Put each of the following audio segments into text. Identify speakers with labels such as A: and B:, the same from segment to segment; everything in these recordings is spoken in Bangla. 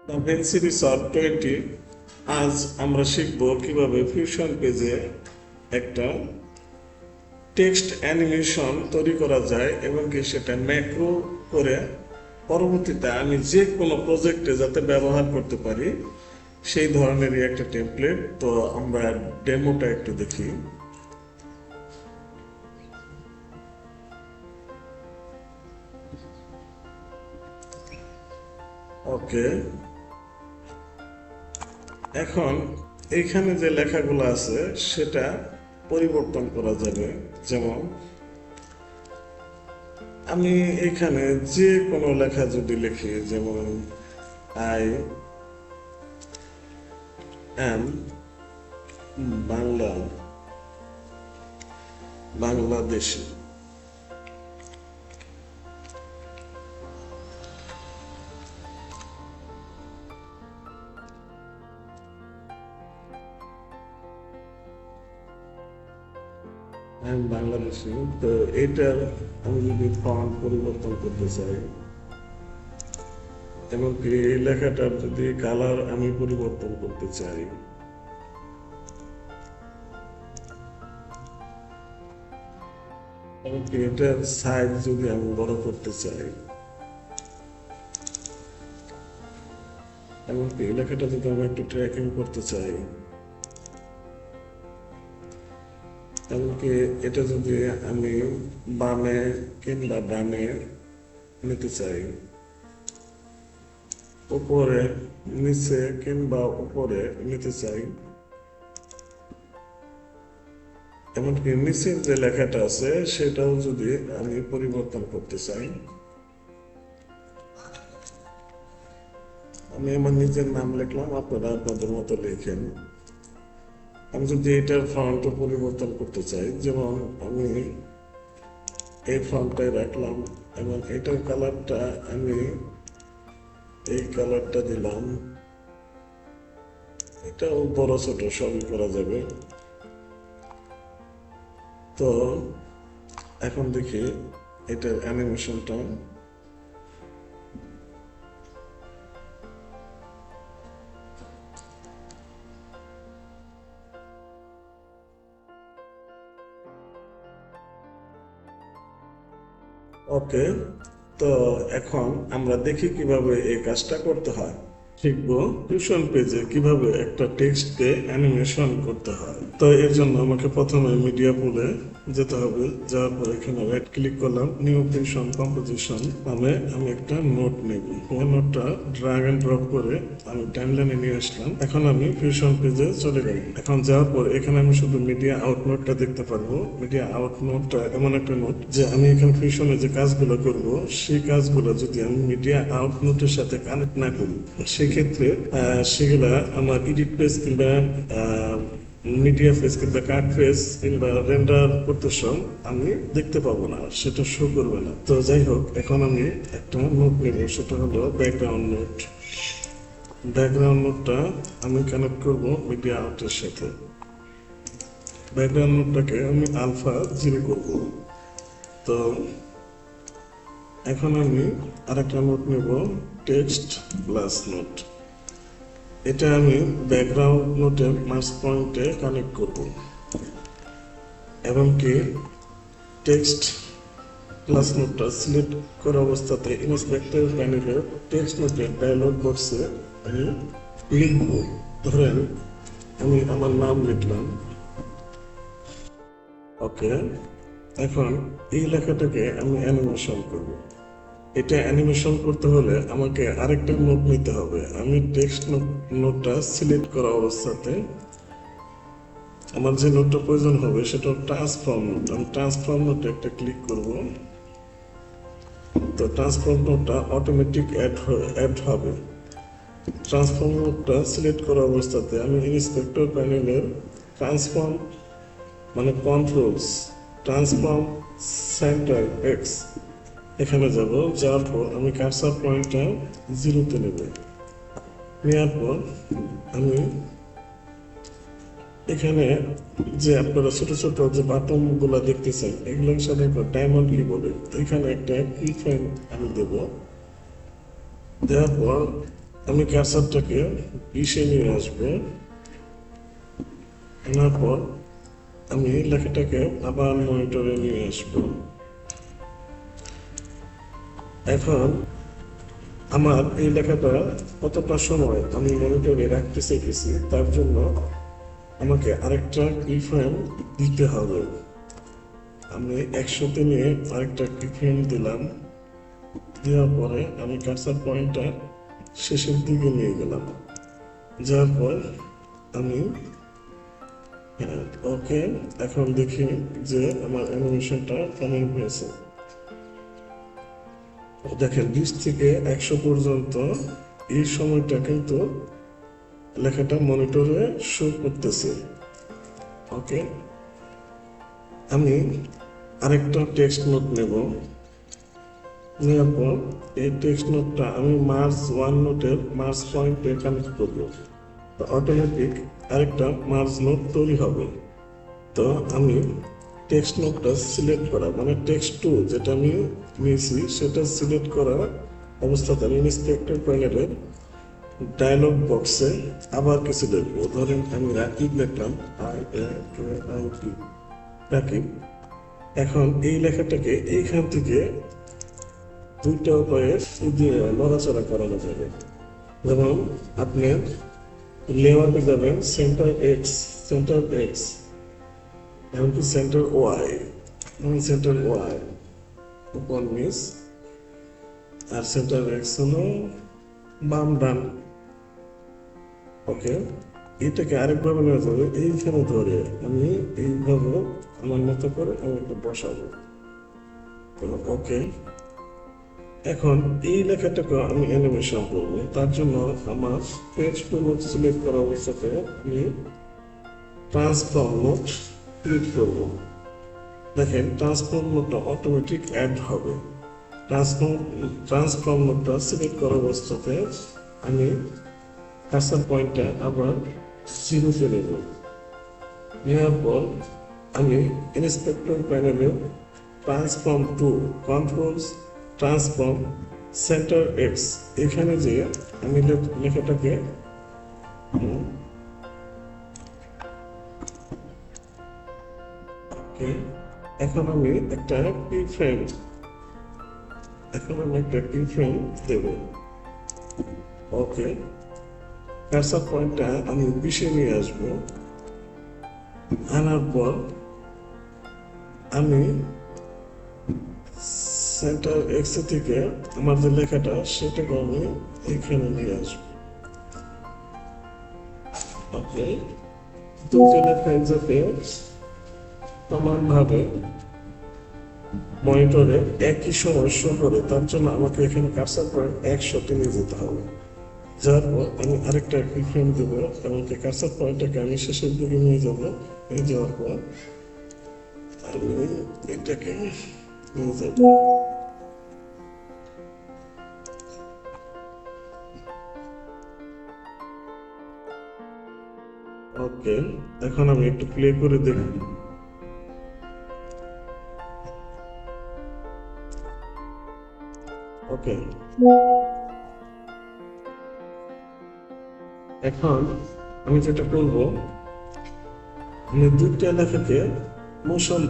A: দ্য ভেঞ্সিরি সলভ 20 আজ আমরা শিখব কিভাবে ফিউশন পেজে একটা টেক্সট অ্যানিমেশন তৈরি করা যায় এবং কি সেটা ম্যাক্রো করে পরবর্তীতে আমি যে কোনো প্রজেক্টে যাতে ব্যবহার করতে পারি সেই ধরনেরই একটা টেমপ্লেট। তো আমরা ডেমোটা একটু দেখি। ওকে, এখন এইখানে যে লেখাগুলো আছে সেটা পরিবর্তন করা যাবে। যেমন আমি এখানে যে কোনো লেখা যদি লিখি, যেমন আই অ্যাম বাংলাদেশি, বাংলাদেশি। তো এটার আমি যদি ফন্ট পরিবর্তন করতে চাই, এমনকি এই লেখাটার যদি কালার আমি পরিবর্তন করতে চাই, এমনকি এটার সাইজ যদি আমি বড় করতে চাই, এমনকি এই লেখাটা যদি আমি একটু ট্র্যাকিং করতে চাই, এমনকি এটা যদি আমি বামে কিংবা ডানে নিতে চাই, উপরে নিচে কিংবা উপরে নিতে চাই, এমনকি নিচের যে লেখাটা আছে সেটাও যদি আমি পরিবর্তন করতে চাই, আমি আমার নিজের নাম লিখলাম, আপনারা আপনাদের মতো লিখেন। আমি যদি এটার ফন্টও পরিবর্তন করতে চাই, যেমন আমি এই ফন্টটাই রাখলাম এবং এটার কালারটা আমি এই কালারটা দিলাম, এটাও বড় ছোট সবই করা যাবে। তো এখন দেখি এটার অ্যানিমেশনটা। ওকে, তো এখন আমরা দেখি কিভাবে এই কাজটা করতে হয়। শিখবো ফিউশন পেজে কিভাবে একটা টেক্সটকে অ্যানিমেশন করতে হয়। তো এর জন্য আমাকে প্রথমে মিডিয়া পুলে যেতে হবে। যাওয়ার পর এখানে রাইট ক্লিক করলাম, নিউ ফিউশন কম্পোজিশন নামে আমি একটা নোট নেব। এই নোটটা ড্র্যাগ এন্ড ড্রপ করে আমি টাইমলাইনে নিয়ে আসলাম। এখন আমি ফিউশন পেজে চলে গেলাম। এখন যাওয়ার পর এখানে আমি শুধু মিডিয়া আউট নোটটা দেখতে পারবো। মিডিয়া আউট নোটটা এমন একটা নোট যে আমি এখানে ফিউশনে যে কাজগুলো করব সেই কাজগুলো যদি আমি মিডিয়া আউট নোটের সাথে কানেক্ট না করি, সেক্ষেত্রে সেগুলা আমার এডিট পেজ কিংবা মিডিয়া ফেস কিংবা কাট ফেস কিংবা রেন্ডার করতে সময় আমি দেখতে পাবো না, সেটা শো করবে না। তো যাই হোক, এখন আমি একটা নোট নেব, সেটা হলো ব্যাকগ্রাউন্ড নোট। ব্যাকগ্রাউন্ড নোটটা আমি কানেক্ট করব মিডিয়া আউটের সাথে। ব্যাকগ্রাউন্ড নোটটাকে আমি আলফা 0 করব। তো এখন আমি আরেকটা নোট নেব, টেক্সট প্লাস নোট। এটা আমি ব্যাকগ্রাউন্ড নোটের মার্জ পয়েন্টে কানেক্ট করব এবং কি টেক্সট প্লাস নোটটা সিলেক্ট করা অবস্থাতে ইন্সপেক্টর প্যানেলের টেক্সট নোটের ডায়লগ বক্সে আমি লিখব। ধরেন আমি আমার নাম লিখলাম। ওকে, এখন এই লেখাটাকে আমি অ্যানিমেশন করব। এটা অ্যানিমেশন করতে হলে আমাকে আরেকটা নোট নিতে হবে। আমি টেক্সট নোটটা সিলেক্ট করা অবস্থাতে আমার যে নোটটা প্রয়োজন হবে সেটা ট্রান্সফর্ম নোট। আমি ট্রান্সফর্ম নোটে একটা ক্লিক করব। তো ট্রান্সফর্ম নোটটা অটোমেটিক অ্যাড হবে। ট্রান্সফর্ম নোটটা সিলেক্ট করা অবস্থাতে আমি ইন্সপেক্টর প্যানেলের ট্রান্সফর্ম মানে কন্ট্রোলস ট্রান্সফর্ম সেন্টার এক্স এখানে যাব। যাওয়ার পর আমি কার্সার পয়েন্টটা 0-তে নেব। নেওয়ার পর আমি এখানে যে আপনারা ছোট ছোট যে বাটন গুলা দেখতেছেন, এগুলোর সাথে ডায়মন্ড কি বলে, এখানে একটা কি ফ্রেম আমি দেব। দেওয়ার পর আমি কার্সারটাকে 20-এ নিয়ে আসবো। আনার পর আমি লেখাটাকে আবার মনিটরে নিয়ে আসবো। এখন আমার এই লেখাটা কতটা সময় আমি মনিটরে রাখতে চাইতেছি তার জন্য আমাকে আরেকটা কিফ্রেম দিতে হবে। আমি 100-তে নিয়ে আরেকটা কিফ্রেম দিলাম। দেওয়ার পরে আমি কার্সার পয়েন্টটা শেষের দিকে নিয়ে গেলাম। যাওয়ার পর আমি ওকে, এখন দেখি যে আমার অ্যানিমেশনটা কেমন হয়েছে। দেখেন 20 থেকে 100 পর্যন্ত এই সময়টা কিন্তু লেখাটা মনিটরে শো করতেছে। ওকে, আমি আরেকটা টেক্সট নোট নেব। নেওয়ার পর এই টেক্সট নোটটা আমি মার্জ 1 নোটের মার্জ পয়েন্টে কানেক্ট করব। তো অটোমেটিক আরেকটা মার্জ নোট তৈরি হবে। তো আমি টেক্সট নোটটা সিলেক্ট করা মানে টেক্সট 2 যেটা আমি নিয়েছি সেটা সিলেক্ট করা অবস্থাতে আমি ইন্সপেক্টর প্যানেলের ডায়লগ বক্সে আবার কিছু লিখবো। ধরেন আমি রাকিব লিখলাম, রাকিব। এখন এই লেখাটাকে এইখান থেকে দুইটা উপায়ে দিয়ে নড়াচড়া করানো যাবে। যেমন আপনি লেয়ারে যাবেন সেন্টার এক্স এমনকি সেন্টার ওয়াই উপর নিচ, আর সেন্টার এক্স হলো বাম ডান। ওকে, এটাকে আরেকভাবে নেওয়া যাবে, এইখানে ধরে আমি এইভাবে আমার মতো করে আমি একটু বসাবো। ওকে, এখন এই লেখাটাকে আমি অ্যানিমেশন করবো। তার জন্য আমার পেজ টু নোট সিলেক্ট করা অবস্থাতে আমি ট্রান্সফর্ম নোট ক্লিক করব। দেখেন ট্রান্সফর্ম নোটটা অটোমেটিক অ্যাড হবে। ট্রান্সফর্ম নোটটা সিলেক্ট করা অবস্থাতে আমি কার্সার পয়েন্টটা আবার 0-তে নেব। নেওয়ার পর আমি ইন্সপেক্টর প্যানেলে transform to controls transform centre X এখানে যে আমি লেখাটাকে এখন আমি একটা কি-ফ্রেম দেব। ওকে, কার্সার পয়েন্টটা আমি 20-এ নিয়ে আসবো। আনার পর আমি সেন্টার এক্স থেকে আমার যে লেখাটা সেটাকে আমি এখানে নিয়ে আসবো। ওকে, দুটো লেখায় যাতে সমানভাবে মনিটরে একই সময় শো করে তার জন্য আমাকে এখানে কার্সার পয়েন্ট 100-তে নিয়ে যেতে হবে। যাওয়ার পর আমি আরেকটা কিফ্রেম দেব এবং কার্সার পয়েন্টটাকে আমি শেষের দিকে নিয়ে যাব। নিয়ে যাওয়ার পর আমি এটাকে নিয়ে যাব। ওকে, এখন আমি একটু প্লে করে দেখি। ওকে, এখন আমি যেটা করব, আমি দুইটা লেখাকে মোশন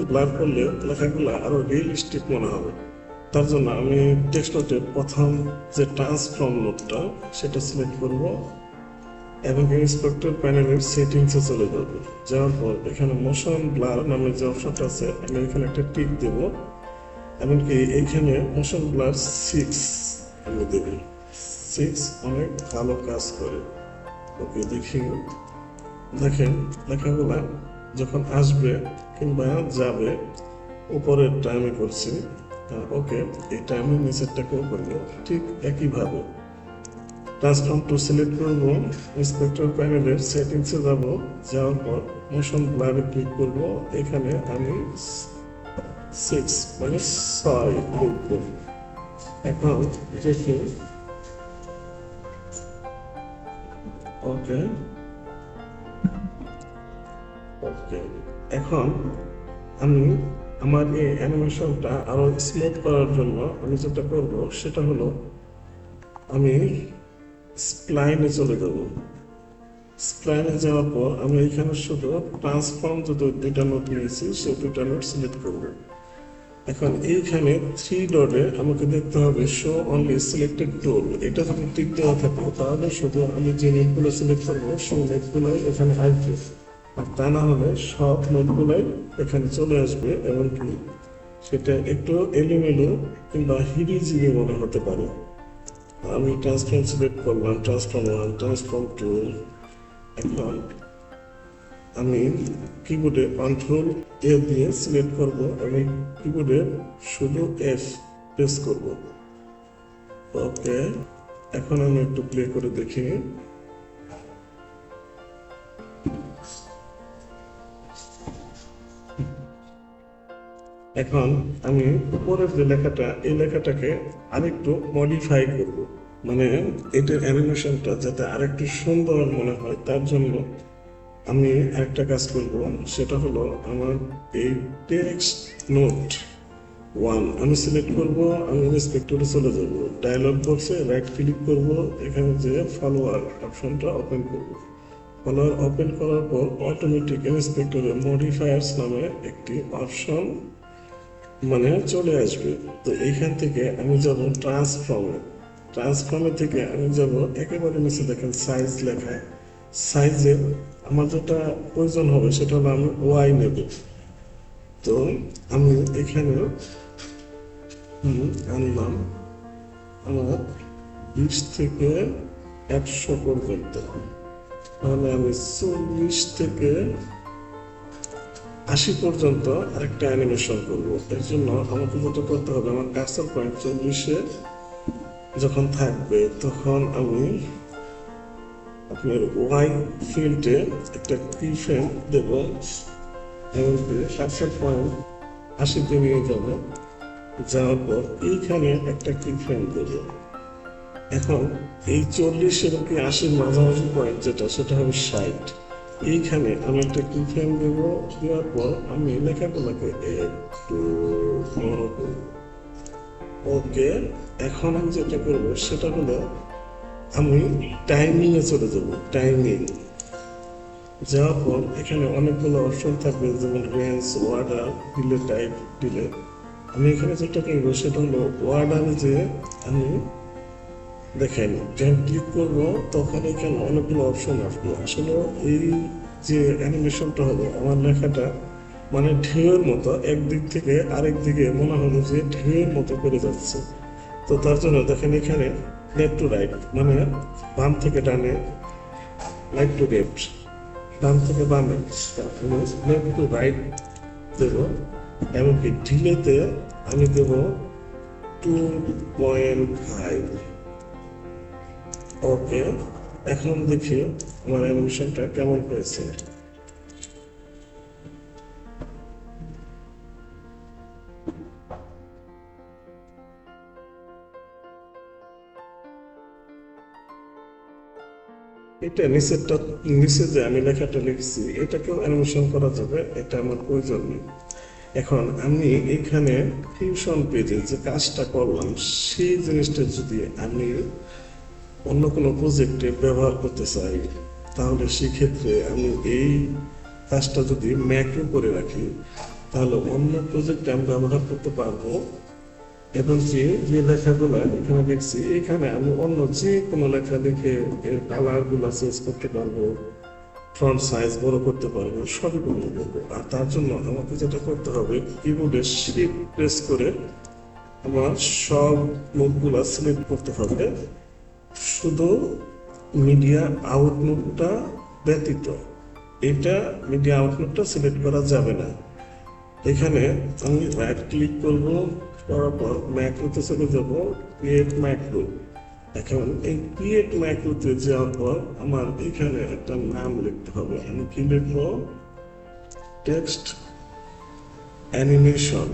A: ব্লার করলে লেখাগুলো আরো রিয়েলিস্টিক মনে হবে। তার জন্য আমি টেক্সট নোটের প্রথম যে ট্রান্সফর্ম নোটটা সেটা সিলেক্ট করব এবং ইন্সপেক্টর প্যানেলের সেটিংসে চলে যাব। যাওয়ার পর এখানে মোশন ব্লার নামে যে অপশনটা আছে আমি এখানে একটা টিক দেব। এমনকি এইখানে মোশন ব্লার 6 আমি দেব। 6 অনেক ভালো কাজ করে। ওকে, দেখেন লেখাগুলা যখন আসবে কিংবা যাবে উপরেরটা আমি করছি। ওকে, এটা আমি নিচেরটাকেও করব ঠিক একইভাবে। ট্রান্সফর্ম টু সিলেক্ট করব, ইন্সপেক্টর প্যানেলের সেটিংসে যাব। যাওয়ার পর মোশন ব্লারে ক্লিক করব। এখানে আমি 6 মানে 6 ক্লিক করব। এখন দেখি। ওকে, এখন আমি আমার এই অ্যানিমেশনটা আরো স্মুথ করার জন্য আমি যেটা করব সেটা হলো আমি স্প্লাইনে চলে যাব। স্প্লাইনে যাওয়ার পর আমি এখানে শুধু ট্রান্সফর্ম যে দুইটা নোট নিয়েছি সেই দুইটা নোট সিলেক্ট করব। এখন এইখানে থ্রি ডটে আমাকে দেখতে হবে শো অনলি সিলেক্টেড টুল। এটা যদি টিক দেওয়া থাকে তাহলে শুধু আমি যে নোটগুলো সিলেক্ট করবো সেই নোটগুলোই এখানে আসবে, আর তা না হলে সব নোটগুলোই এখানে চলে আসবে, এমনকি সেটা একটু এলোমেলো কিংবা হিরিজিরি মনে হতে পারে। আমি ট্রান্সফর্ম সিলেক্ট করলাম, ট্রান্সফর্ম 1, ট্রান্সফর্ম 2। এখন আমি কিবোর্ডে কন্ট্রোল এ দিয়ে সিলেক্ট করব এবং কিবোর্ডে শুধু এফ প্রেস করব। ওকে, এখন আমি একটু প্লে করে দেখি। এখন আমি উপরের যে লেখাটা, এই লেখাটাকে আরেকটু মডিফাই করব, মানে এটার অ্যানিমেশনটা যাতে আরেকটু সুন্দর মনে হয় তার জন্য আমি একটা কাজ করব। সেটা হলো আমার এই টেক্সট নোট 1 আমি সিলেক্ট করব। আমি ইন্সপেক্টরে চলে যাব, ডায়লগ বক্সে রাইট ক্লিক করব, এখানে যে ফলোয়ার অপশনটা ওপেন করব। ফলোয়ার ওপেন করার পর অটোমেটিক ইন্সপেক্টরে মডিফায়ার্স নামে একটি অপশন মানে চলে আসবে। তো এইখান থেকে আমি যাব ট্রান্সফর্মে থেকে আমি যাব একেবারে নিচে, দেখেন সাইজ লেখা। সাইজের আমার যেটা প্রয়োজন হবে সেটা হলো আমি ওয়াই নেব। তো আমি এখানে আনলাম আমার 20 থেকে 100 পর্যন্ত, তাহলে আমি 40 থেকে 80 পর্যন্ত আরেকটা অ্যানিমেশন করব। এর জন্য আমাকে যেটা করতে হবে, আমার কার্সর পয়েন্ট 40-এ যখন থাকবে তখন আমি আপনার ওয়াই ফিল্ডে একটা কি ফ্রেম দেব এবং কার্সর পয়েন্ট 80-তে নিয়ে যাব। যাওয়ার পর এইখানে একটা কি ফ্রেম দেব। এখন এই 40 এবং কি 80-র মাঝামাঝি পয়েন্ট যেটা, সেটা হবে 60। এইখানে আমি একটা কি ফ্রেম দেব। দেওয়ার পর আমি লেখাগুলোকে একটু বড় করব। ওকে, এখন আমি যেটা করবো সেটা হলো আমি টাইমিংয়ে চলে যাব। টাইমিং যাওয়ার পর এখানে অনেকগুলো অপশন থাকবে, যেমন range, order, delay, type, delay. আমি এখানে যেটা করবো সেটা হলো অর্ডারে যে আমি দেখেন যখন ক্লিক করবো তখন এখানে অনেকগুলো অপশন আসবে। আসলে এই যে অ্যানিমেশনটা হবে আমার লেখাটা মানে ঢেউয়ের মতো একদিক থেকে আরেক দিকে মনে হলো যে ঢেউয়ের মতো করে যাচ্ছে। তো তার জন্য দেখেন এখানে লেফট টু রাইট মানে বাম থেকে ডানে, রাইট টু লেফট ডান থেকে বামে, লেফট টু রাইট দেব। এমনকি ডিলেতে আমি দেব 2.5। ওকে, এখন দেখি আমার অ্যানিমেশনটা কেমন হয়েছে। এটা নিচে যে আমি লেখাটা লিখছি এটাকেও অ্যানিমেশন করা যাবে, এটা আমার প্রয়োজন নেই। এখন আমি এখানে ফিউশন পেজে যে কাজটা করলাম সেই জিনিসটা যদি আমি অন্য কোনো প্রজেক্টে ব্যবহার করতে চাই, তাহলে সেক্ষেত্রে আমি এই কাজটা যদি ম্যাক্রো করে রাখি তাহলে অন্য প্রজেক্টে আমি ব্যবহার করতে পারবো। এবং যে লেখাগুলো এখানে দেখছি এখানে আমি অন্য যে কোনো লেখা লিখে এর কালারগুলো চেঞ্জ করতে পারবো, ফন্ট সাইজ বড় করতে পারবো, সবই করতে পারবো। আর তার জন্য আমাকে যেটা করতে হবে, কিবোর্ডে শিফট প্রেস করে আমার সব নোটগুলো সিলেক্ট করতে হবে, শুধু মিডিয়া আউটলুকটা ব্যতীত। এটা মিডিয়া আউটলুকটা সিলেক্ট করা যাবে না। এখানে আমি রাইট ক্লিক করব, করার পর ম্যাক্রোতে চলে যাব, ক্রিয়েট ম্যাক্রো। এখন এই ক্রিয়েট ম্যাক্রোতে যাওয়ার পর আমার এখানে একটা নাম লিখতে হবে। আমি কি লিখব? Text animation.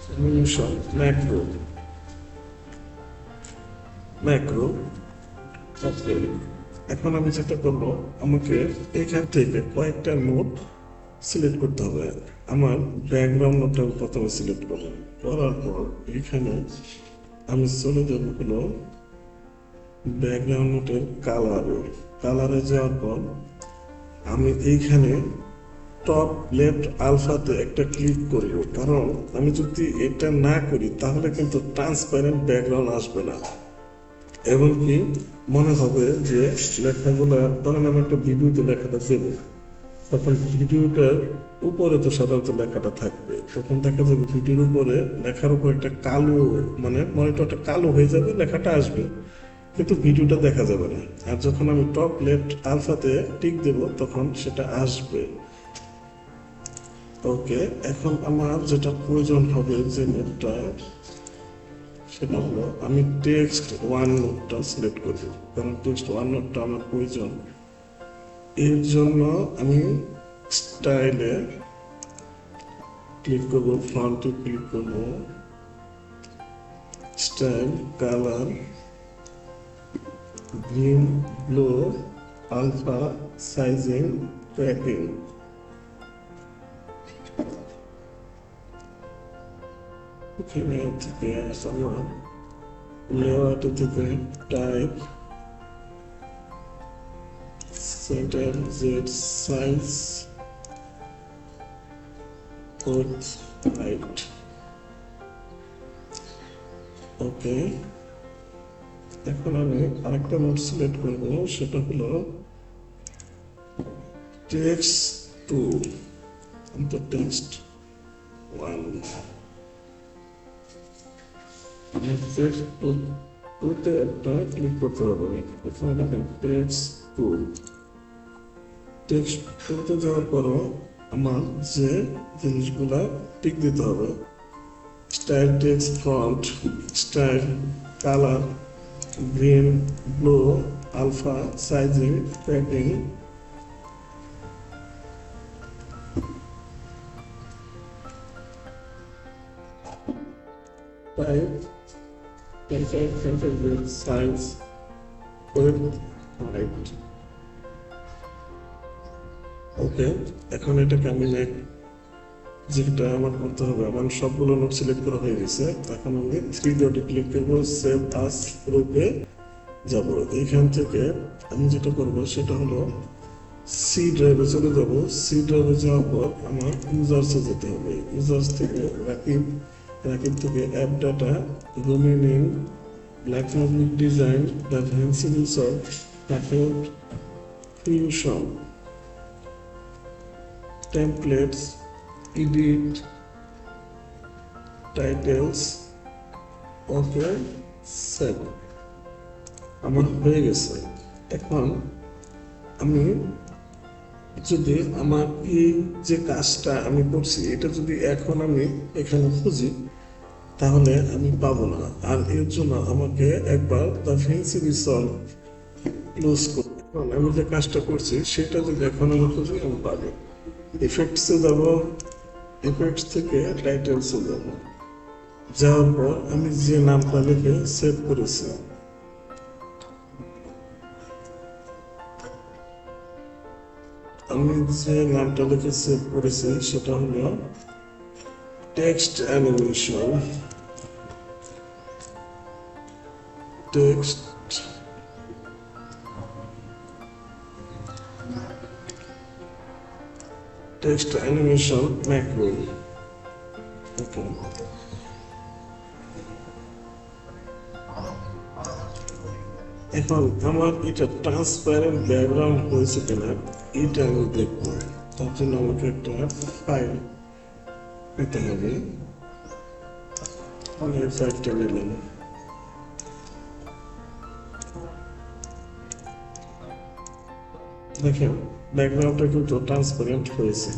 A: Animation macro macro. এখন আমি যেটা করবো, আমাকে এখান থেকে কয়েকটা নোট সিলেক্ট করতে হবে। আমার ব্যাকগ্রাউন্ডটা প্রথমে সিলেক্ট করব, করার পর এখানে আমি চলে যাব হলো ব্যাকগ্রাউন্ডের কালারে যাওয়ার পর আমি এইখানে টপ লেফট আলফাতে একটা ক্লিক করব, কারণ আমি যদি এটা না করি তাহলে কিন্তু ট্রান্সপারেন্ট ব্যাকগ্রাউন্ড আসবে না, এবং কি মনে হবে যে লেখাগুলো, ধরেন আমি একটা ভিডিওতে লেখাটা দেবো, তখন ভিডিওটার উপরে তো সাধারণত লেখাটা থাকবে, তখন দেখা যাবে ভিডিওর উপরে লেখার উপর একটা কালো, মানে মনিটরটা কালো হয়ে যাবে, লেখাটা আসবে কিন্তু ভিডিওটা দেখা যাবে না। আর যখন আমি টপ লেফট আলফাতে টিক দেব তখন সেটা আসবে। ওকে, এখন আমার যেটা প্রয়োজন হবে যে নোটটা, সেটা হলো আমি টেক্সট ওয়ান নোটটা সিলেক্ট করব, কারণ টেক্সট ওয়ান নোটটা আমার প্রয়োজন। এর জন্য আমি স্টাইলে ক্লিক করব, ফন্টে ক্লিক করব, style, colour, green, blue, alpha, sizing, tracking. এখানে থেকে আমার লেআউট থেকে type, centre, Z, size, width, height. Okay, এখন আমি আরেকটা নোট সিলেক্ট করব, সেটা হলো text two, text one. Text টুতে একটা ক্লিক করতে হবে, এখানে দেখেন টেক্সট টু। টেক্সট টুতে যাওয়ার পরও আমার যে জিনিসগুলা টিক দিতে হবে, style, text, font, style, colour, green, blue, alpha, sizing, tracking. Type, size, width, height. Okay, এখন এটাকে আমি যেটা আমার করতে হবে, আমার সবগুলো নোট সিলেক্ট করা হয়ে গেছে। এখন আমি থ্রি ডটে ক্লিক করবো, সেভ আস গ্রুপে যাব। এইখান থেকে আমি যেটা করব সেটা হলো সি ড্রাইভে চলে যাব। সি ড্রাইভে যাওয়ার পর আমার ইউজার্সে যেতে হবে, ইউজার্স থেকে রাকিব থেকে অ্যাপ ডাটা, রুমিনিং, black magic design, the fancy resort, packet, fusion, templates, edit, titles. Okay, save. আমার হয়ে গেছে। এখন আমি যদি আমার এই যে কাজটা আমি করছি এটা যদি এখন আমি এখানে খুঁজি তাহলে আমি পাবো না, আর এর জন্য আমাকে একবার দ্য ফ্যান্সি রিসর্ট ক্লোজ করতে। আমি যে কাজটা করছি সেটা যদি এখন আমি খুঁজি আমি পাবো। ইফেক্টসে যাব, ইফেক্টস থেকে টাইটেলসে যাব, যাওয়ার পর আমি যে নামটা লিখে সেভ করেছি, আমি যে নামটা লিখে সেভ করেছি সেটা হলো text animation. Text animation macro. Okay, এখন আমার এটা ট্রান্সপারেন্ট ব্যাকগ্রাউন্ড হয়েছে কিনা এটা আমি দেখবো। তার জন্য আমাকে একটা ফাইল নিতে হবে, আমি ফাইলটা নিলাম। দেখেন ব্যাকগ্রাউন্ডটা কিন্তু ট্রান্সপারেন্ট হয়েছে।